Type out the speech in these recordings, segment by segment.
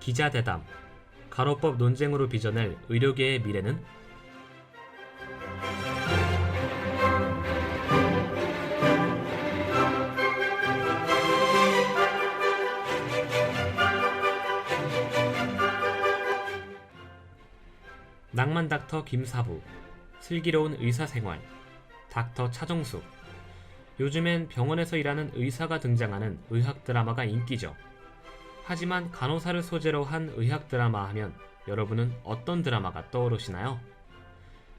기자대담, 간호법 논쟁으로 빚어낼 의료계의 미래는? 낭만 닥터 김사부, 슬기로운 의사생활, 닥터 차정숙. 요즘엔 병원에서 일하는 의사가 등장하는 의학 드라마가 인기죠. 하지만 간호사를 소재로 한 의학 드라마 하면 여러분은 어떤 드라마가 떠오르시나요?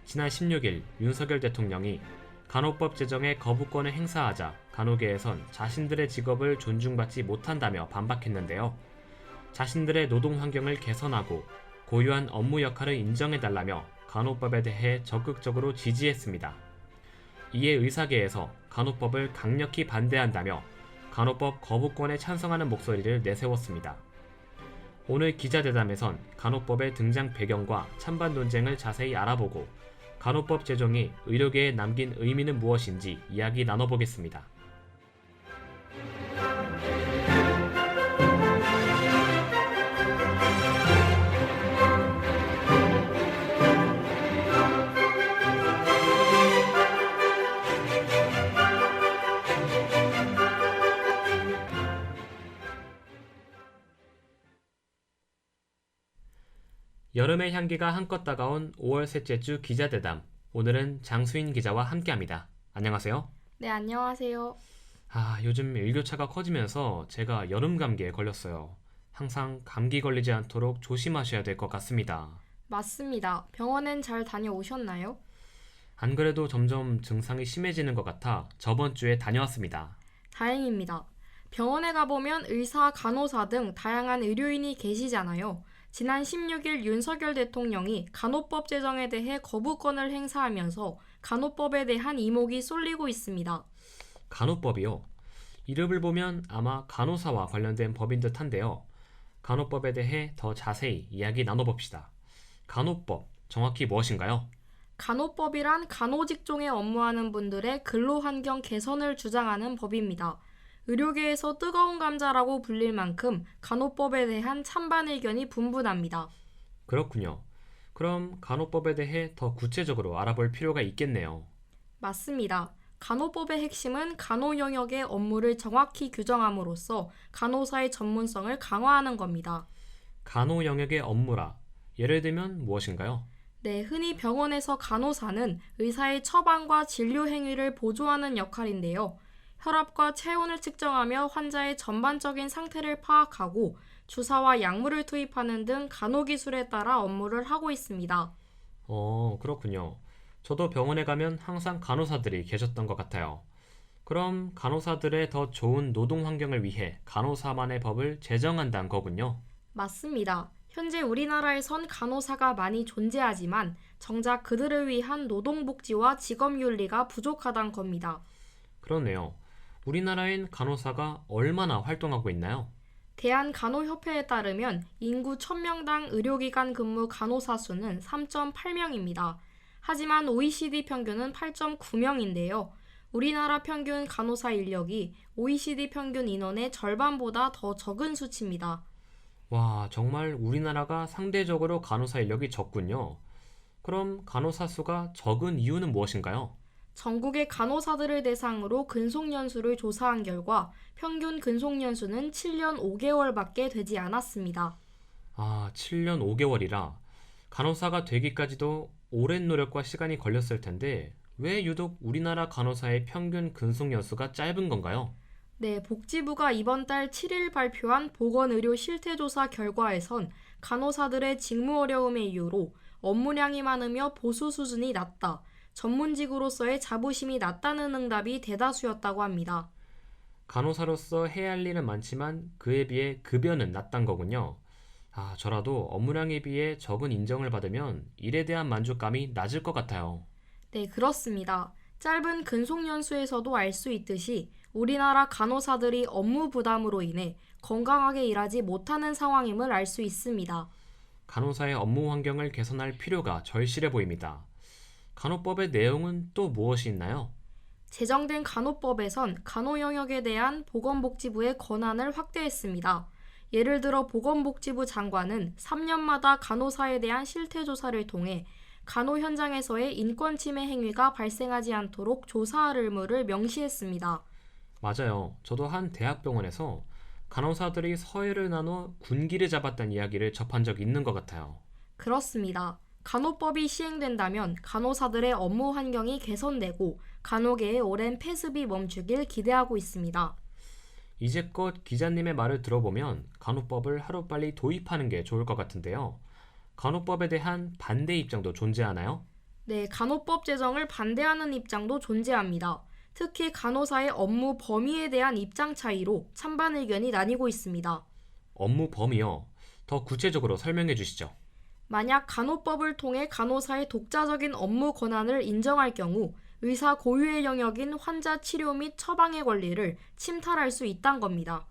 지난 16일 윤석열 대통령이 간호법 제정에 거부권을 행사하자 간호계에선 자신들의 직업을 존중받지 못한다며 반박했는데요. 자신들의 노동 환경을 개선하고 고유한 업무 역할을 인정해달라며 간호법에 대해 적극적으로 지지했습니다. 이에 의사계에서 간호법을 강력히 반대한다며 간호법 거부권에 찬성하는 목소리를 내세웠습니다. 오늘 기자대담에선 간호법의 등장 배경과 찬반 논쟁을 자세히 알아보고 간호법 제정이 의료계에 남긴 의미는 무엇인지 이야기 나눠보겠습니다. 여름의 향기가 한껏 다가온 5월 셋째 주 기자대담. 오늘은 장수인 기자와 함께합니다. 안녕하세요. 네, 안녕하세요. 요즘 일교차가 커지면서 제가 여름 감기에 걸렸어요. 항상 감기 걸리지 않도록 조심하셔야 될 것 같습니다. 맞습니다. 병원엔 잘 다녀오셨나요? 안 그래도 점점 증상이 심해지는 것 같아 저번 주에 다녀왔습니다. 다행입니다. 병원에 가보면 의사, 간호사 등 다양한 의료인이 계시잖아요. 지난 16일 윤석열 대통령이 간호법 제정에 대해 거부권을 행사하면서 간호법에 대한 이목이 쏠리고 있습니다. 간호법이요? 이름을 보면 아마 간호사와 관련된 법인 듯한데요. 간호법에 대해 더 자세히 이야기 나눠봅시다. 간호법, 정확히 무엇인가요? 간호법이란 간호직종에 업무하는 분들의 근로환경 개선을 주장하는 법입니다. 의료계에서 뜨거운 감자라고 불릴 만큼 간호법에 대한 찬반 의견이 분분합니다. 그렇군요. 그럼 간호법에 대해 더 구체적으로 알아볼 필요가 있겠네요. 맞습니다. 간호법의 핵심은 간호 영역의 업무를 정확히 규정함으로써 간호사의 전문성을 강화하는 겁니다. 간호 영역의 업무라. 예를 들면 무엇인가요? 네, 흔히 병원에서 간호사는 의사의 처방과 진료 행위를 보조하는 역할인데요. 혈압과 체온을 측정하며 환자의 전반적인 상태를 파악하고 주사와 약물을 투입하는 등 간호기술에 따라 업무를 하고 있습니다. 그렇군요. 저도 병원에 가면 항상 간호사들이 계셨던 것 같아요. 그럼 간호사들의 더 좋은 노동 환경을 위해 간호사만의 법을 제정한다는 거군요. 맞습니다. 현재 우리나라에선 간호사가 많이 존재하지만 정작 그들을 위한 노동복지와 직업윤리가 부족하단 겁니다. 그렇네요. 우리나라엔 간호사가 얼마나 활동하고 있나요? 대한간호협회에 따르면 인구 1000명당 의료기관 근무 간호사 수는 3.8명입니다. 하지만 OECD 평균은 8.9명인데요. 우리나라 평균 간호사 인력이 OECD 평균 인원의 절반보다 더 적은 수치입니다. 와, 정말 우리나라가 상대적으로 간호사 인력이 적군요. 그럼 간호사 수가 적은 이유는 무엇인가요? 전국의 간호사들을 대상으로 근속연수를 조사한 결과 평균 근속연수는 7년 5개월밖에 되지 않았습니다. 7년 5개월이라 간호사가 되기까지도 오랜 노력과 시간이 걸렸을 텐데 왜 유독 우리나라 간호사의 평균 근속 연수가 짧은 건가요? 네, 복지부가 이번 달 7일 발표한 보건의료 실태조사 결과에선 간호사들의 직무 어려움의 이유로 업무량이 많으며 보수 수준이 낮다, 전문직으로서의 자부심이 낮다는 응답이 대다수였다고 합니다. 간호사로서 해야 할 일은 많지만 그에 비해 급여는 낮단 거군요. 저라도 업무량에 비해 적은 인정을 받으면 일에 대한 만족감이 낮을 것 같아요. 네, 그렇습니다. 짧은 근속연수에서도 알 수 있듯이 우리나라 간호사들이 업무 부담으로 인해 건강하게 일하지 못하는 상황임을 알 수 있습니다. 간호사의 업무 환경을 개선할 필요가 절실해 보입니다. 간호법의 내용은 또 무엇이 있나요? 제정된 간호법에선 간호 영역에 대한 보건복지부의 권한을 확대했습니다. 예를 들어 보건복지부 장관은 3년마다 간호사에 대한 실태조사를 통해 간호 현장에서의 인권침해 행위가 발생하지 않도록 조사할 의무를 명시했습니다. 맞아요. 저도 한 대학병원에서 간호사들이 서열을 나눠 군기를 잡았다는 이야기를 접한 적이 있는 것 같아요. 그렇습니다. 간호법이 시행된다면 간호사들의 업무 환경이 개선되고 간호계의 오랜 폐습이 멈추길 기대하고 있습니다. 이제껏 기자님의 말을 들어보면 간호법을 하루빨리 도입하는 게 좋을 것 같은데요. 간호법에 대한 반대 입장도 존재하나요? 네, 간호법 제정을 반대하는 입장도 존재합니다. 특히 간호사의 업무 범위에 대한 입장 차이로 찬반 의견이 나뉘고 있습니다. 업무 범위요. 더 구체적으로 설명해 주시죠. 만약 간호법을 통해 간호사의 독자적인 업무 권한을 인정할 경우 의사 고유의 영역인 환자 치료 및 처방의 권리를 침탈할 수 있다는 겁니다.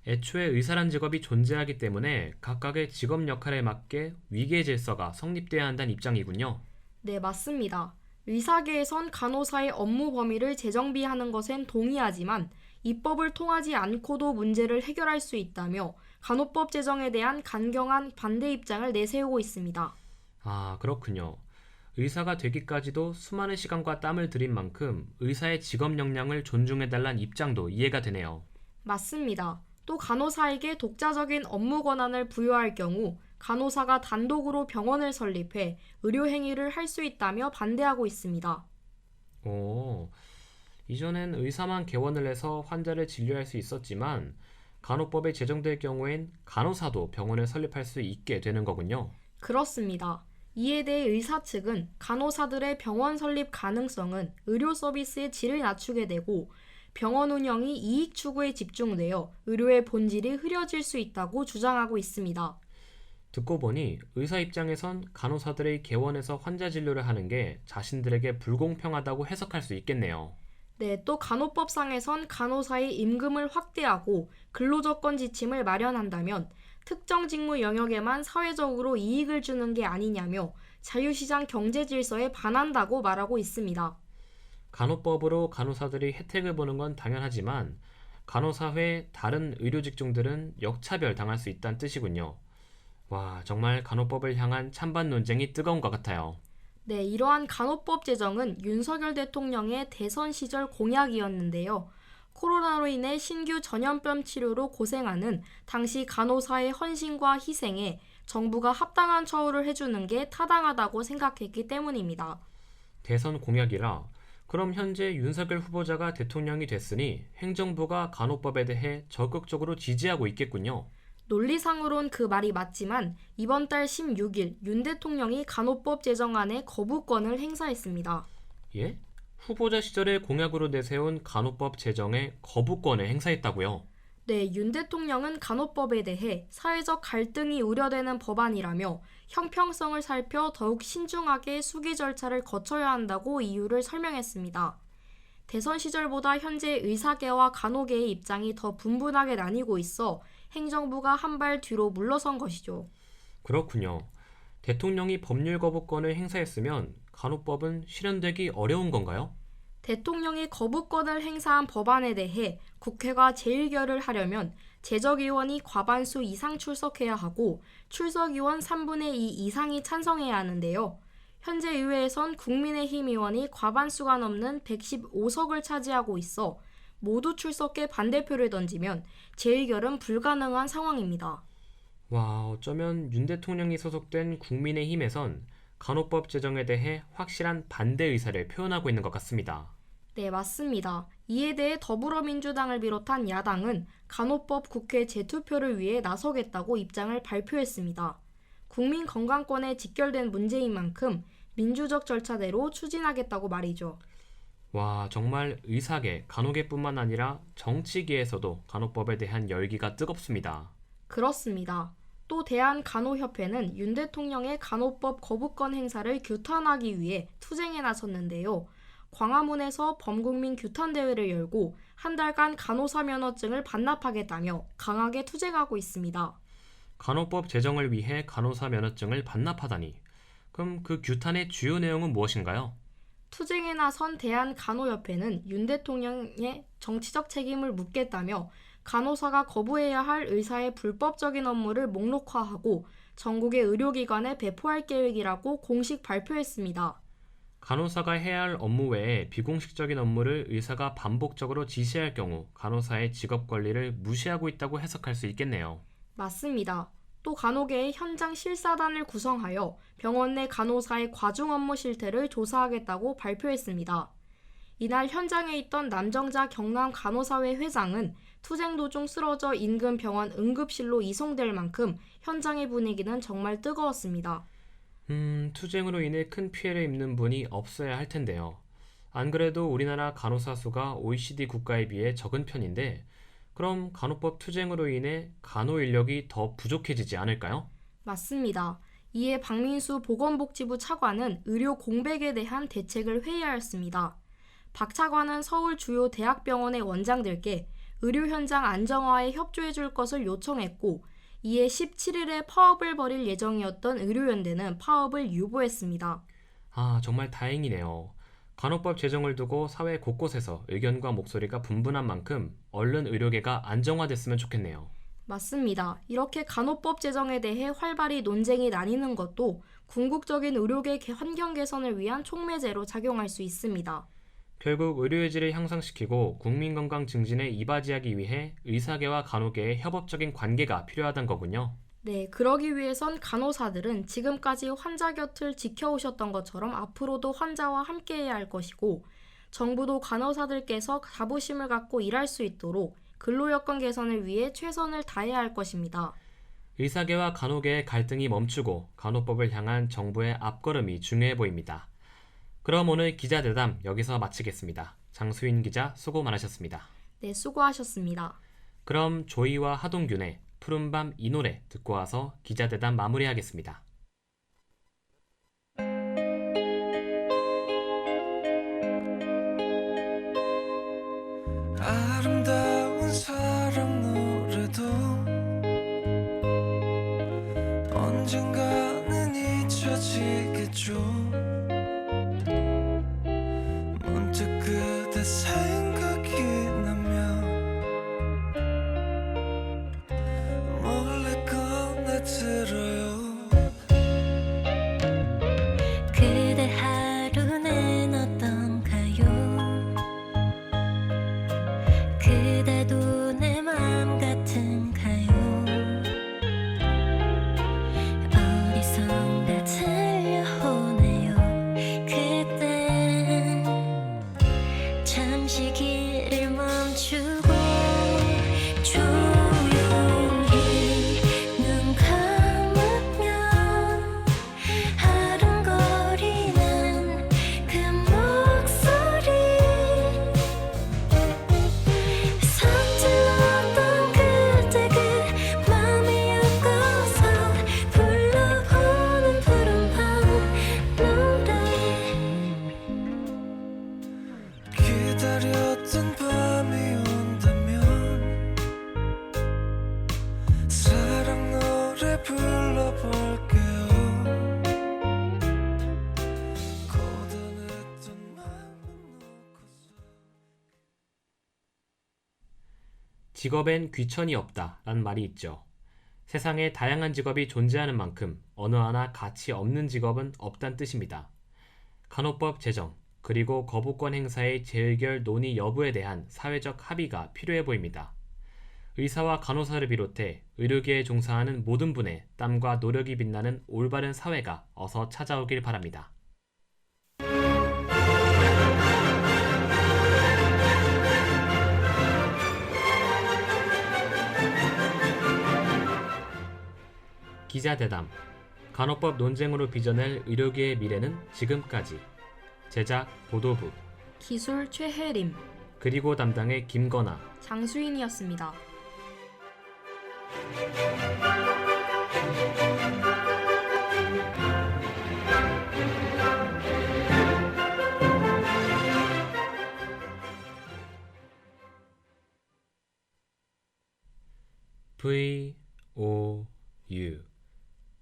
애초에 의사란 직업이 존재하기 때문에 각각의 직업 역할에 맞게 위계 질서가 성립돼야 한다는 입장이군요. 네, 맞습니다. 의사계에선 간호사의 업무 범위를 재정비하는 것엔 동의하지만 입법을 통하지 않고도 문제를 해결할 수 있다며 간호법 제정에 대한 강경한 반대 입장을 내세우고 있습니다. 아, 그렇군요. 의사가 되기까지도 수많은 시간과 땀을 들인 만큼 의사의 직업 역량을 존중해달란 입장도 이해가 되네요. 맞습니다. 또 간호사에게 독자적인 업무 권한을 부여할 경우 간호사가 단독으로 병원을 설립해 의료 행위를 할 수 있다며 반대하고 있습니다. 오, 이전엔 의사만 개원을 해서 환자를 진료할 수 있었지만 간호법에 제정될 경우엔 간호사도 병원을 설립할 수 있게 되는 거군요. 그렇습니다. 이에 대해 의사 측은 간호사들의 병원 설립 가능성은 의료 서비스의 질을 낮추게 되고 병원 운영이 이익 추구에 집중되어 의료의 본질이 흐려질 수 있다고 주장하고 있습니다. 듣고 보니 의사 입장에선 간호사들의 개원해서 환자 진료를 하는 게 자신들에게 불공평하다고 해석할 수 있겠네요. 네, 또 간호법상에선 간호사의 임금을 확대하고 근로조건 지침을 마련한다면 특정 직무 영역에만 사회적으로 이익을 주는 게 아니냐며 자유시장 경제 질서에 반한다고 말하고 있습니다. 간호법으로 간호사들이 혜택을 보는 건 당연하지만 간호사 외 다른 의료 직종들은 역차별 당할 수 있다는 뜻이군요. 와, 정말 간호법을 향한 찬반 논쟁이 뜨거운 것 같아요. 네, 이러한 간호법 제정은 윤석열 대통령의 대선 시절 공약이었는데요. 코로나로 인해 신규 전염병 치료로 고생하는 당시 간호사의 헌신과 희생에 정부가 합당한 처우를 해주는 게 타당하다고 생각했기 때문입니다. 대선 공약이라 그럼 현재 윤석열 후보자가 대통령이 됐으니 행정부가 간호법에 대해 적극적으로 지지하고 있겠군요. 논리상으론 그 말이 맞지만 이번 달 16일 윤 대통령이 간호법 제정안에 거부권을 행사했습니다. 예? 후보자 시절에 공약으로 내세운 간호법 제정에 거부권을 행사했다고요? 네, 윤 대통령은 간호법에 대해 사회적 갈등이 우려되는 법안이라며 형평성을 살펴 더욱 신중하게 수기 절차를 거쳐야 한다고 이유를 설명했습니다. 대선 시절보다 현재 의사계와 간호계의 입장이 더 분분하게 나뉘고 있어 행정부가 한 발 뒤로 물러선 것이죠. 그렇군요. 대통령이 법률 거부권을 행사했으면 간호법은 실현되기 어려운 건가요? 대통령이 거부권을 행사한 법안에 대해 국회가 재의결을 하려면 재적의원이 과반수 이상 출석해야 하고 출석의원 3분의 2 이상이 찬성해야 하는데요. 현재 의회에선 국민의힘 의원이 과반수가 넘는 115석을 차지하고 있어 모두 출석해 반대표를 던지면 재의결은 불가능한 상황입니다. 와, 어쩌면 윤 대통령이 소속된 국민의힘에선 간호법 제정에 대해 확실한 반대 의사를 표현하고 있는 것 같습니다. 네, 맞습니다. 이에 대해 더불어민주당을 비롯한 야당은 간호법 국회 재투표를 위해 나서겠다고 입장을 발표했습니다. 국민 건강권에 직결된 문제인 만큼 민주적 절차대로 추진하겠다고 말이죠. 와, 정말 의사계, 간호계뿐만 아니라 정치계에서도 간호법에 대한 열기가 뜨겁습니다. 그렇습니다. 또 대한간호협회는 윤 대통령의 간호법 거부권 행사를 규탄하기 위해 투쟁에 나섰는데요. 광화문에서 범국민 규탄대회를 열고 한 달간 간호사 면허증을 반납하겠다며 강하게 투쟁하고 있습니다. 간호법 제정을 위해 간호사 면허증을 반납하다니. 그럼 그 규탄의 주요 내용은 무엇인가요? 투쟁에 나선 대한간호협회는 윤 대통령의 정치적 책임을 묻겠다며 간호사가 거부해야 할 의사의 불법적인 업무를 목록화하고 전국의 의료기관에 배포할 계획이라고 공식 발표했습니다. 간호사가 해야 할 업무 외에 비공식적인 업무를 의사가 반복적으로 지시할 경우 간호사의 직업 권리를 무시하고 있다고 해석할 수 있겠네요. 맞습니다. 또 간호계의 현장 실사단을 구성하여 병원 내 간호사의 과중 업무 실태를 조사하겠다고 발표했습니다. 이날 현장에 있던 남정자 경남 간호사회 회장은 투쟁 도중 쓰러져 인근 병원 응급실로 이송될 만큼 현장의 분위기는 정말 뜨거웠습니다. 투쟁으로 인해 큰 피해를 입는 분이 없어야 할 텐데요. 안 그래도 우리나라 간호사 수가 OECD 국가에 비해 적은 편인데 그럼 간호법 투쟁으로 인해 간호 인력이 더 부족해지지 않을까요? 맞습니다. 이에 박민수 보건복지부 차관은 의료 공백에 대한 대책을 회의하였습니다. 박 차관은 서울 주요 대학병원의 원장들께 의료 현장 안정화에 협조해 줄 것을 요청했고 이에 17일에 파업을 벌일 예정이었던 의료연대는 파업을 유보했습니다. 정말 다행이네요. 간호법 제정을 두고 사회 곳곳에서 의견과 목소리가 분분한 만큼 얼른 의료계가 안정화됐으면 좋겠네요. 맞습니다. 이렇게 간호법 제정에 대해 활발히 논쟁이 나뉘는 것도 궁극적인 의료계 환경 개선을 위한 촉매제로 작용할 수 있습니다. 결국 의료의 질을 향상시키고 국민 건강 증진에 이바지하기 위해 의사계와 간호계의 협업적인 관계가 필요하단 거군요. 네, 그러기 위해선 간호사들은 지금까지 환자 곁을 지켜오셨던 것처럼 앞으로도 환자와 함께해야 할 것이고 정부도 간호사들께서 자부심을 갖고 일할 수 있도록 근로여건 개선을 위해 최선을 다해야 할 것입니다. 의사계와 간호계의 갈등이 멈추고 간호법을 향한 정부의 앞걸음이 중요해 보입니다. 그럼 오늘 기자대담 여기서 마치겠습니다. 장수인 기자 수고 많으셨습니다. 네, 수고하셨습니다. 그럼 조이와 하동균의 푸른밤 이 노래 듣고 와서 기자대담 마무리하겠습니다. 아름다운 사랑 노래도 언젠가는 잊혀지겠죠. 문득 그대 생각이 나면 몰래 꺼내 들어요. 그대 하루는 어떤가요? 그대도 내 맘 같은가요? 어디선가 들려오네요. 그땐 잠시 길을 멈추고 조용히 눈 감으면 아른거리는 그 목소리 서툴렀던 그때 그 맘이 웃고서 불러보는 푸른밤 노래 기다렸던 밤이 온다면 사랑 노래 불러볼게요. 고단했던 마음은 놓고서 직업엔 귀천이 없다 란 말이 있죠. 세상에 다양한 직업이 존재하는 만큼 어느 하나 가치 없는 직업은 없단 뜻입니다. 간호법 제정, 그리고 거부권 행사의 재의결 논의 여부에 대한 사회적 합의가 필요해 보입니다. 의사와 간호사를 비롯해 의료계에 종사하는 모든 분의 땀과 노력이 빛나는 올바른 사회가 어서 찾아오길 바랍니다. 기자대담, 간호법 논쟁으로 빚어낼 의료계의 미래는 지금까지. 제작 보도부, 기술 최혜림, 그리고 담당의 김건아. 장수인이었습니다. VOU.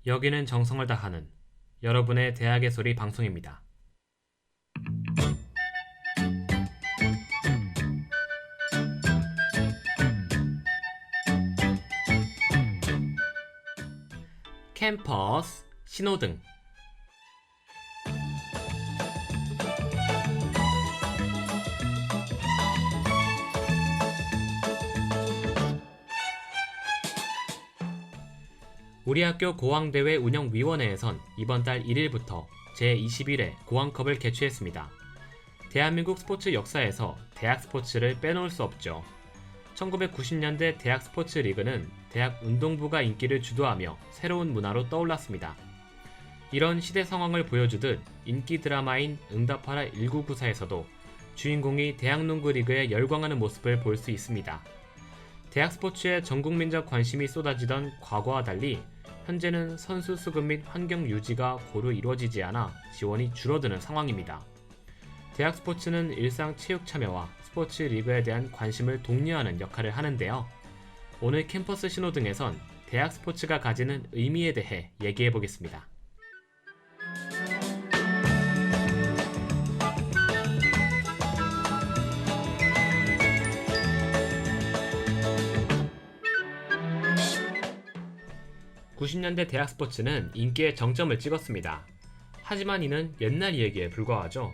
여기는 정성을 다하는 여러분의 대학의 소리 방송입니다. 캠퍼스 신호등. 우리 학교 고항대회 운영위원회에선 이번 달 1일부터 제21회 고항컵을 개최했습니다. 대한민국 스포츠 역사에서 대학 스포츠를 빼놓을 수 없죠. 1990년대 대학 스포츠 리그는 대학 운동부가 인기를 주도하며 새로운 문화로 떠올랐습니다. 이런 시대 상황을 보여주듯 인기 드라마인 응답하라 1994에서도 주인공이 대학농구 리그에 열광하는 모습을 볼 수 있습니다. 대학 스포츠에 전국민적 관심이 쏟아지던 과거와 달리 현재는 선수 수급 및 환경 유지가 고루 이루어지지 않아 지원이 줄어드는 상황입니다. 대학 스포츠는 일상 체육 참여와 스포츠 리그에 대한 관심을 독려하는 역할을 하는데요. 오늘 캠퍼스 신호등에선 대학 스포츠가 가지는 의미에 대해 얘기해 보겠습니다. (90년대) 대학 스포츠는 인기의 정점을 찍었습니다. 하지만 이는 옛날 이야기에 불과하죠.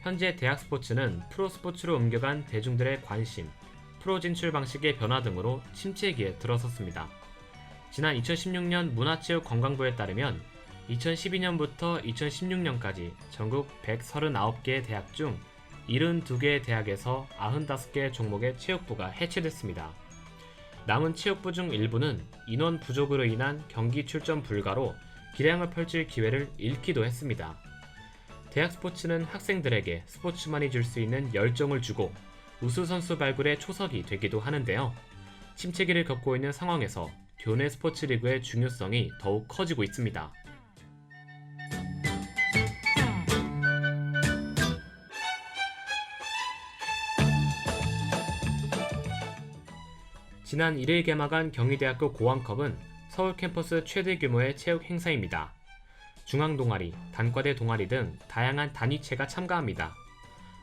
현재 대학 스포츠는 프로 스포츠로 옮겨간 대중들의 관심, 프로 진출 방식의 변화 등으로 침체기에 들어섰습니다. 지난 2016년 문화체육관광부에 따르면 2012년부터 2016년까지 전국 139개의 대학 중 72개의 대학에서 95개의 종목의 체육부가 해체됐습니다. 남은 체육부 중 일부는 인원 부족으로 인한 경기 출전 불가로 기량을 펼칠 기회를 잃기도 했습니다. 대학 스포츠는 학생들에게 스포츠만이 줄 수 있는 열정을 주고 우수선수 발굴의 초석이 되기도 하는데요. 침체기를 겪고 있는 상황에서 교내 스포츠 리그의 중요성이 더욱 커지고 있습니다. 지난 1일 개막한 경희대학교 고항컵은 서울 캠퍼스 최대 규모의 체육 행사입니다. 중앙동아리, 단과대 동아리 등 다양한 단위체가 참가합니다.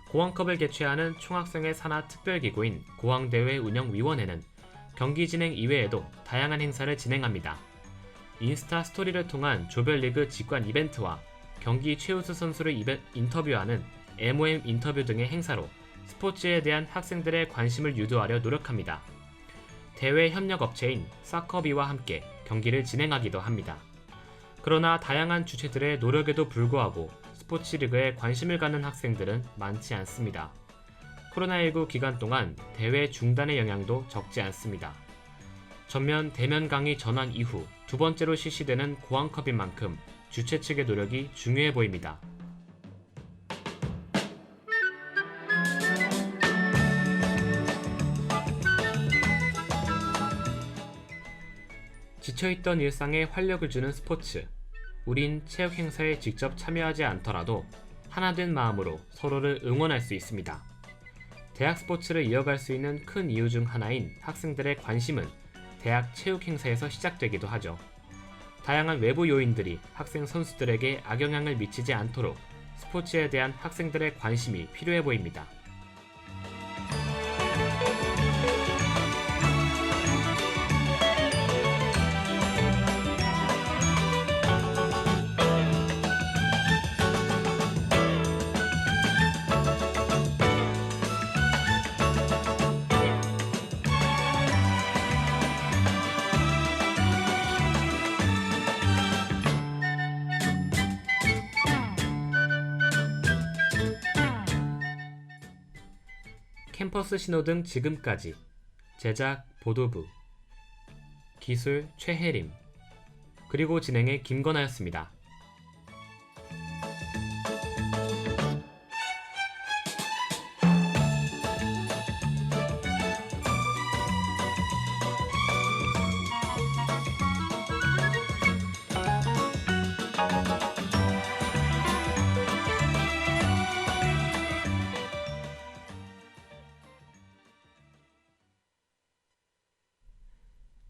고항컵을 개최하는 총학생회 산하 특별기구인 고항대회 운영위원회는 경기 진행 이외에도 다양한 행사를 진행합니다. 인스타 스토리를 통한 조별리그 직관 이벤트와 경기 최우수 선수를 인터뷰하는 MOM 인터뷰 등의 행사로 스포츠에 대한 학생들의 관심을 유도하려 노력합니다. 대회 협력업체인 사커비와 함께 경기를 진행하기도 합니다. 그러나 다양한 주체들의 노력에도 불구하고 스포츠 리그에 관심을 갖는 학생들은 많지 않습니다. 코로나19 기간 동안 대회 중단의 영향도 적지 않습니다. 전면 대면 강의 전환 이후 두 번째로 실시되는 고항컵인 만큼 주최 측의 노력이 중요해 보입니다. 지쳐있던 일상에 활력을 주는 스포츠. 우린 체육 행사에 직접 참여하지 않더라도 하나된 마음으로 서로를 응원할 수 있습니다. 대학 스포츠를 이어갈 수 있는 큰 이유 중 하나인 학생들의 관심은 대학 체육 행사에서 시작되기도 하죠. 다양한 외부 요인들이 학생 선수들에게 악영향을 미치지 않도록 스포츠에 대한 학생들의 관심이 필요해 보입니다. 캠퍼스 신호등 지금까지. 제작 보도부, 기술 최혜림, 그리고 진행의 김건아였습니다.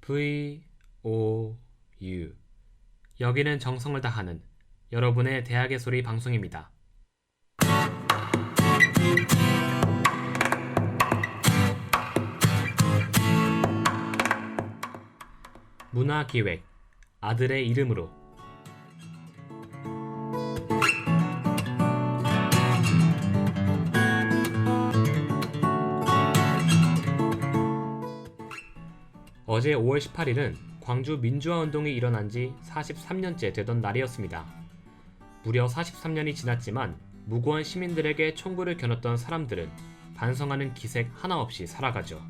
VOU. 여기는 정성을 다하는 여러분의 대학의 소리 방송입니다. 문화기획 아들의 이름으로. 어제 5월 18일은 광주 민주화운동이 일어난 지 43년째 되던 날이었습니다. 무려 43년이 지났지만 무고한 시민들에게 총구를 겨눴던 사람들은 반성하는 기색 하나 없이 살아가죠.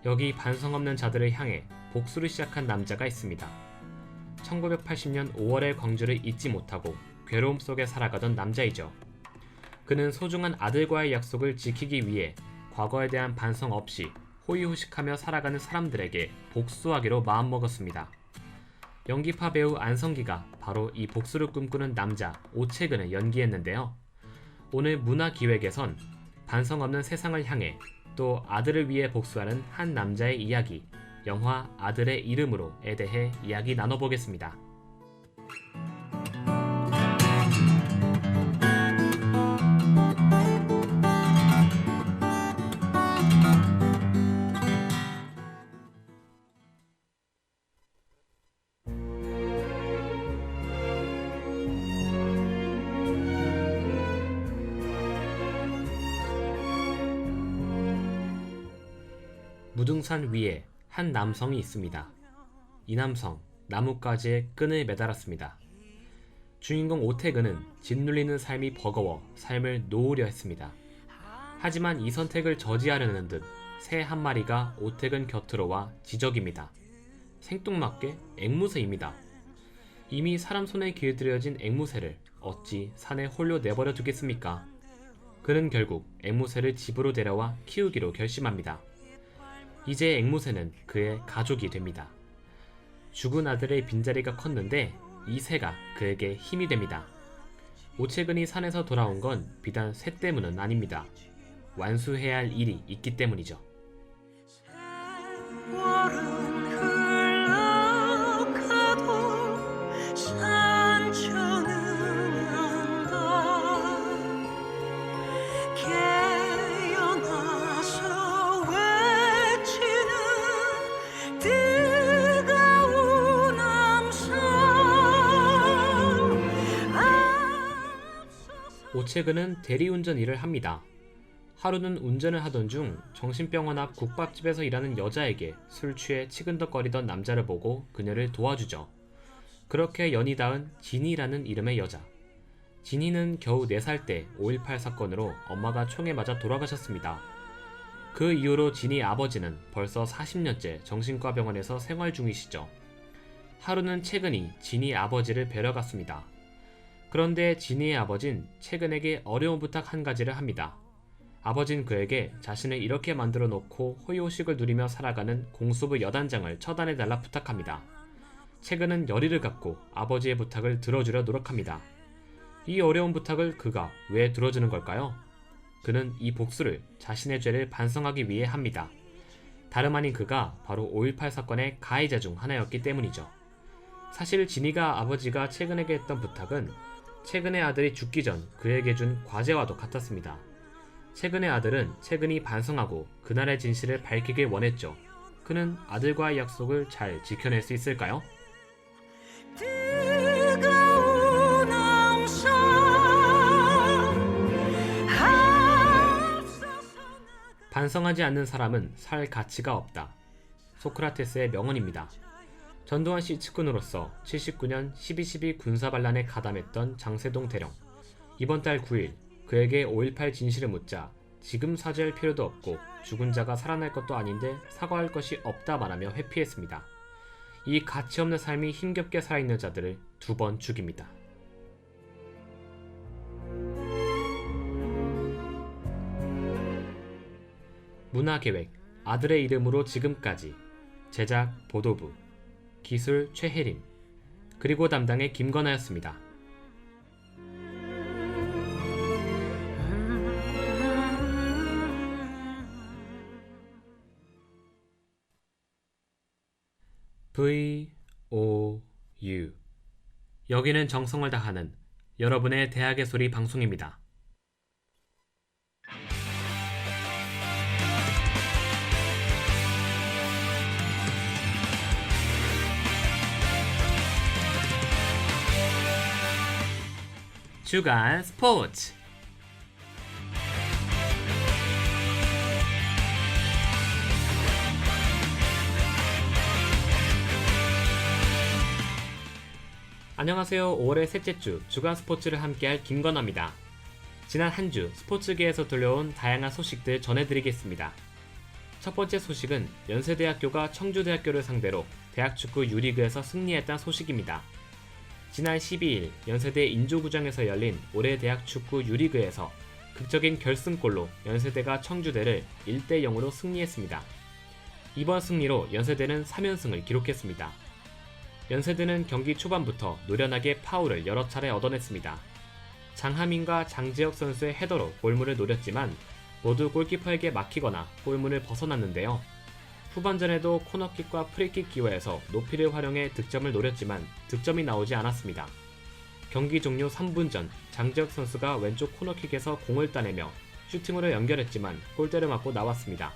여기 반성 없는 자들을 향해 복수를 시작한 남자가 있습니다. 1980년 5월의 광주를 잊지 못하고 괴로움 속에 살아가던 남자이죠. 그는 소중한 아들과의 약속을 지키기 위해 과거에 대한 반성 없이 호의호식하며 살아가는 사람들에게 복수하기로 마음먹었습니다. 연기파 배우 안성기가 바로 이 복수를 꿈꾸는 남자 오채근을 연기했는데요. 오늘 문화기획에선 반성 없는 세상을 향해 또 아들을 위해 복수하는 한 남자의 이야기, 영화 아들의 이름으로에 대해 이야기 나눠보겠습니다. 무등산 위에 한 남성이 있습니다. 이 남성, 나뭇가지에 끈을 매달았습니다. 주인공 오태근은 짓눌리는 삶이 버거워 삶을 놓으려 했습니다. 하지만 이 선택을 저지하려는 듯 새 한 마리가 오태근 곁으로 와 지적입니다. 생뚱맞게 앵무새입니다. 이미 사람 손에 길들여진 앵무새를 어찌 산에 홀로 내버려 두겠습니까? 그는 결국 앵무새를 집으로 데려와 키우기로 결심합니다. 이제 앵무새는 그의 가족이 됩니다. 죽은 아들의 빈자리가 컸는데 이 새가 그에게 힘이 됩니다. 오채근이 산에서 돌아온 건 비단 새 때문은 아닙니다. 완수해야 할 일이 있기 때문이죠. 세월은 흘러가도 산천은 안다. 깨어나서 외치는 뜨거운 함성. 오채근은 대리운전 일을 합니다. 하루는 운전을 하던 중 정신병원 앞 국밥집에서 일하는 여자에게 술 취해 치근덕거리던 남자를 보고 그녀를 도와주죠. 그렇게 연이 닿은 진이라는 이름의 여자. 진이는 겨우 4살 때 5.18 사건으로 엄마가 총에 맞아 돌아가셨습니다. 그 이후로 진이 아버지는 벌써 40년째 정신과 병원에서 생활 중이시죠. 하루는 채근이 진이 아버지를 뵈러 갔습니다. 그런데 진이의 아버진 채근에게 어려운 부탁 한 가지를 합니다. 아버진 그에게 자신을 이렇게 만들어 놓고 호의호식을 누리며 살아가는 공수부 여단장을 처단해달라 부탁합니다. 채근은 열의를 갖고 아버지의 부탁을 들어주려 노력합니다. 이 어려운 부탁을 그가 왜 들어주는 걸까요? 그는 이 복수를 자신의 죄를 반성하기 위해 합니다. 다름 아닌 그가 바로 5.18 사건의 가해자 중 하나였기 때문이죠. 사실 진이가 아버지가 채근에게 했던 부탁은 채근의 아들이 죽기 전 그에게 준 과제와도 같았습니다. 채근의 아들은 채근이 반성하고 그날의 진실을 밝히길 원했죠. 그는 아들과의 약속을 잘 지켜낼 수 있을까요? 뜨거운 함성. 반성하지 않는 사람은 살 가치가 없다. 소크라테스의 명언입니다. 전두환 씨 측근으로서 79년 12.12 군사반란에 가담했던 장세동 대령. 이번 달 9일 그에게 5.18 진실을 묻자 지금 사죄할 필요도 없고 죽은 자가 살아날 것도 아닌데 사과할 것이 없다 말하며 회피했습니다. 이 가치없는 삶이 힘겹게 살아있는 자들을 2번 죽입니다. 문화계획 아들의 이름으로 지금까지 제작 보도부 기술 최혜림 그리고 담당의 김건아였습니다. VOU 여기는 정성을 다하는 여러분의 대학의 소리 방송입니다. 주간 스포츠. 안녕하세요. 5월의 셋째 주 주간 스포츠를 함께할 김건아입니다. 지난 한 주 스포츠계에서 들려온 다양한 소식들 전해드리겠습니다. 첫 번째 소식은 연세대학교가 청주대학교를 상대로 대학축구 유리그에서 승리했다는 소식입니다. 지난 12일 연세대 인조구장에서 열린 올해 대학축구 유리그에서 극적인 결승골로 연세대가 청주대를 1대0으로 승리했습니다. 이번 승리로 연세대는 3연승을 기록했습니다. 연세대는 경기 초반부터 노련하게 파울을 여러 차례 얻어냈습니다. 장하민과 장재혁 선수의 헤더로 골문을 노렸지만 모두 골키퍼에게 막히거나 골문을 벗어났는데요. 후반전에도 코너킥과 프리킥 기회에서 높이를 활용해 득점을 노렸지만 득점이 나오지 않았습니다. 경기 종료 3분 전 장재혁 선수가 왼쪽 코너킥에서 공을 따내며 슈팅으로 연결했지만 골대를 맞고 나왔습니다.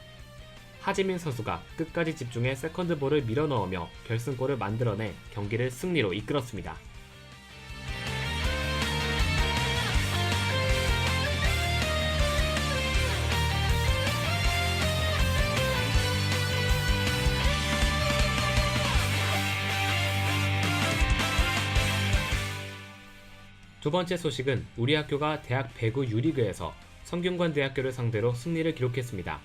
하지민 선수가 끝까지 집중해 세컨드볼을 밀어넣으며 결승골을 만들어내 경기를 승리로 이끌었습니다. 두 번째 소식은 우리 학교가 대학 배구 유리그에서 성균관대학교를 상대로 승리를 기록했습니다.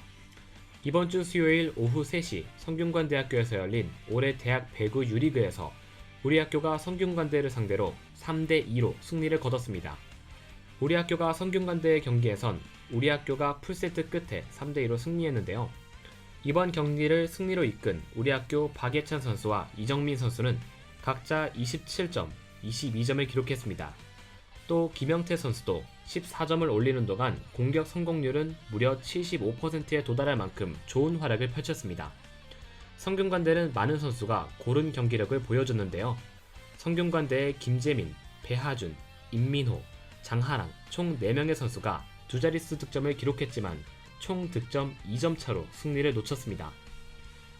이번 주 수요일 오후 3시 성균관대학교에서 열린 올해 대학 배구 유리그에서 우리 학교가 성균관대를 상대로 3대2로 승리를 거뒀습니다. 우리 학교가 성균관대의 경기에선 우리 학교가 풀세트 끝에 3대2로 승리했는데요. 이번 경기를 승리로 이끈 우리 학교 박예찬 선수와 이정민 선수는 각자 27점, 22점을 기록했습니다. 또 김영태 선수도 14점을 올리는 동안 공격 성공률은 무려 75%에 도달할 만큼 좋은 활약을 펼쳤습니다. 성균관대는 많은 선수가 고른 경기력을 보여줬는데요. 성균관대의 김재민, 배하준, 임민호, 장하랑 총 4명의 선수가 두 자릿수 득점을 기록했지만 총 득점 2점 차로 승리를 놓쳤습니다.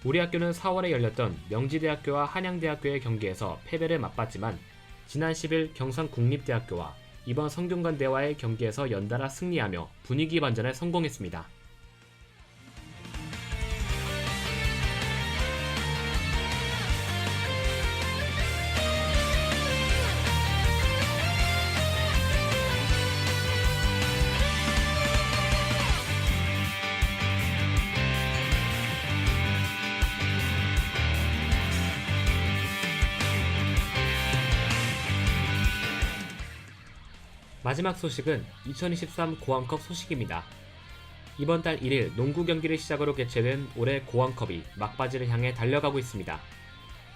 우리 학교는 4월에 열렸던 명지대학교와 한양대학교의 경기에서 패배를 맛봤지만 지난 10일 경상국립대학교와 이번 성균관대와의 경기에서 연달아 승리하며 분위기 반전에 성공했습니다. 마지막 소식은 2023 고항컵 소식입니다. 이번 달 1일 농구 경기를 시작으로 개최된 올해 고항컵이 막바지를 향해 달려가고 있습니다.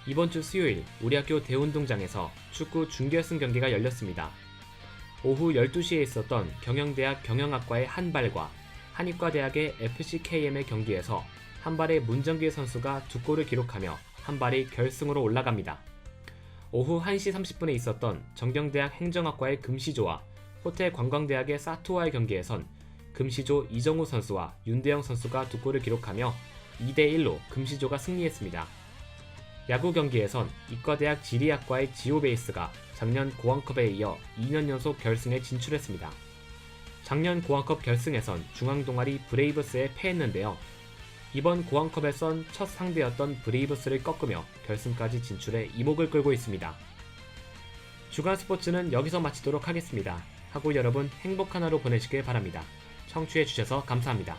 이번 주 수요일 우리 학교 대운동장에서 축구 준결승 경기가 열렸습니다. 오후 12시에 있었던 경영대학 경영학과의 한발과 한의과대학의 FCKM의 경기에서 한발의 문정길 선수가 2골을 기록하며 한발이 결승으로 올라갑니다. 오후 1시 30분에 있었던 정경대학 행정학과의 금시조와 호텔관광대학의 사토와의 경기에선 금시조 이정우 선수와 윤대영 선수가 2골을 기록하며 2대1로 금시조가 승리했습니다. 야구 경기에선 이과대학 지리학과의 지오베이스가 작년 고항컵에 이어 2년 연속 결승에 진출했습니다. 작년 고항컵 결승에선 중앙동아리 브레이브스에 패했는데요. 이번 고항컵에선 첫 상대였던 브레이브스를 꺾으며 결승까지 진출해 이목을 끌고 있습니다. 주간 스포츠는 여기서 마치도록 하겠습니다. 하고 여러분 행복한 하루 보내시길 바랍니다. 청취해주셔서 감사합니다.